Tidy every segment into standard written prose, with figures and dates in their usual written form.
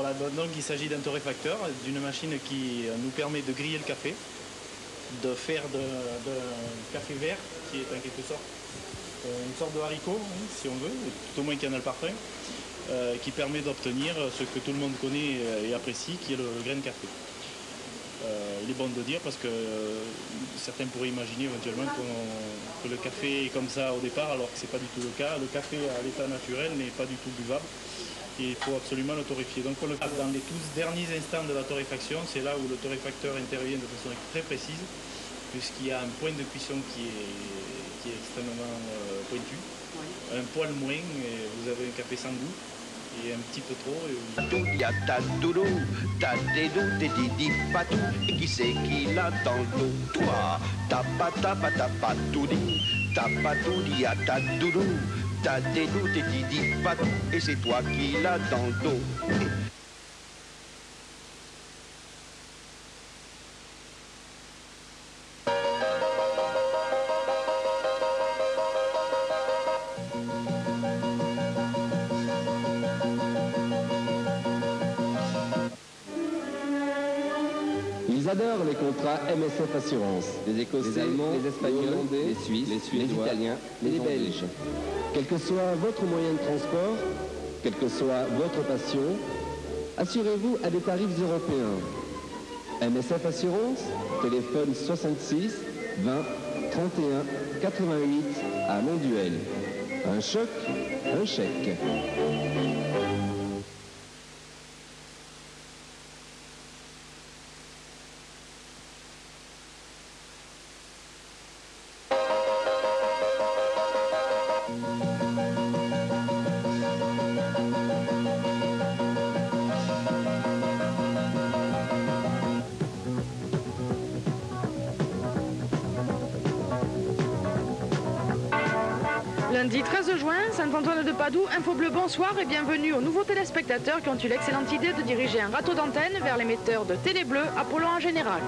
Voilà, donc il s'agit d'un torréfacteur, d'une machine qui nous permet de griller le café, de faire de café vert, qui est en quelque sorte une sorte de haricot, hein, si on veut, tout au moins Canal Parfum, qui permet d'obtenir ce que tout le monde connaît et apprécie, qui est le grain de café. Il est bon de le dire parce que certains pourraient imaginer éventuellement que le café est comme ça au départ, alors que ce n'est pas du tout le cas. Le café à l'état naturel n'est pas du tout buvable et il faut absolument le torréfier. Donc on le fait dans les tous derniers instants de la torréfaction, c'est là où le torréfacteur intervient de façon très précise, puisqu'il y a un point de cuisson qui est extrêmement pointu, un poil moins, et vous avez un café sans goût. Et un petit peu trop. Il y a ta doudou, ta dédou, tes didi patou. Et qui c'est qui l'a dans le dos? Toi, ta patou dit, ta patou dit à ta doudou, ta dédou, tes didi patou. Et c'est toi qui l'a dans le dos. Ils adorent les contrats MSF Assurance. Les Écossais, les Allemands, les Espagnols, les Suisses, les Suédois, les Italiens, les Belges. Quel que soit votre moyen de transport, quelle que soit votre passion, assurez-vous à des tarifs européens. MSF Assurance, téléphone 66 20 31 88 à Monduel. Un choc, un chèque. Lundi 13 juin, Saint-Antoine-de-Padoue, Info Bleu, bonsoir et bienvenue aux nouveaux téléspectateurs qui ont eu l'excellente idée de diriger un râteau d'antenne vers l'émetteur de Télé Bleu, Apollon en Générac.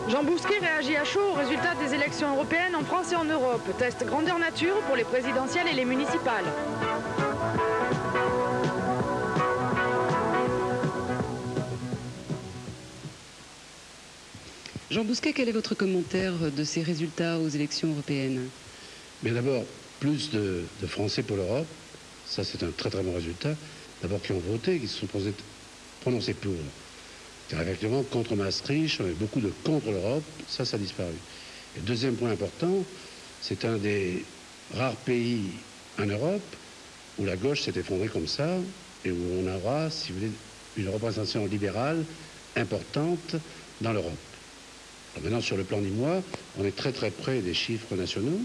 Jean Bousquet réagit à chaud aux résultats des élections européennes en France et en Europe. Test grandeur nature pour les présidentielles et les municipales. Jean Bousquet, quel est votre commentaire de ces résultats aux élections européennes? Mais d'abord, plus de Français pour l'Europe, ça c'est un très très bon résultat. D'abord qui ont voté, qui se sont prononcés pour. Effectivement, contre Maastricht, on avait beaucoup de contre l'Europe, ça a disparu. Et le deuxième point important, c'est un des rares pays en Europe où la gauche s'est effondrée comme ça et où on aura, si vous voulez, une représentation libérale importante dans l'Europe. Maintenant, sur le plan nîmois, on est très très près des chiffres nationaux,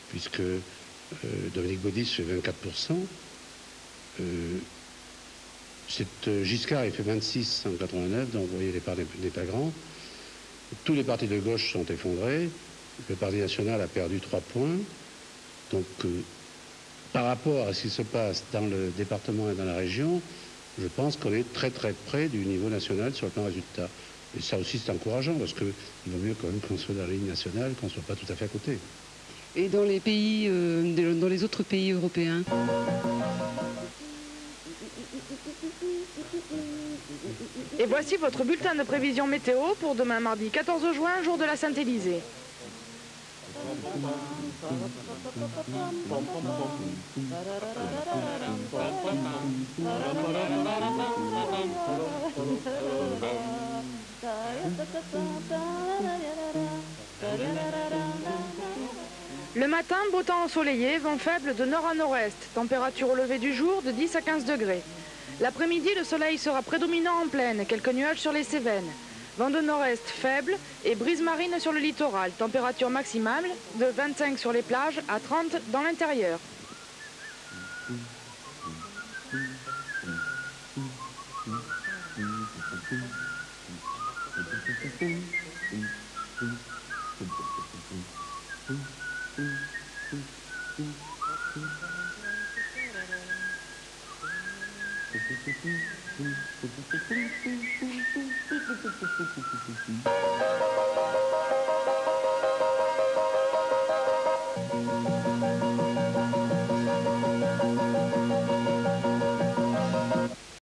puisque Dominique Baudis fait 24%. Giscard, il fait 26 en 89, donc vous voyez, l'écart n'est pas grand. Tous les partis de gauche sont effondrés. Le Parti national a perdu 3 points. Donc, par rapport à ce qui se passe dans le département et dans la région, je pense qu'on est très très près du niveau national sur le plan résultat. Et ça aussi, c'est encourageant, parce qu'il vaut mieux quand même qu'on soit dans la ligne nationale, qu'on ne soit pas tout à fait à côté. Et dans les pays, dans les autres pays européens? Et voici votre bulletin de prévision météo pour demain mardi 14 juin, jour de la Sainte-Élysée. Le matin, beau temps ensoleillé, vent faible de nord à nord-est, température au lever du jour de 10 à 15 degrés. L'après-midi, le soleil sera prédominant en plaine, quelques nuages sur les Cévennes. Vent de nord-est faible et brise marine sur le littoral. Température maximale de 25 sur les plages à 30 dans l'intérieur.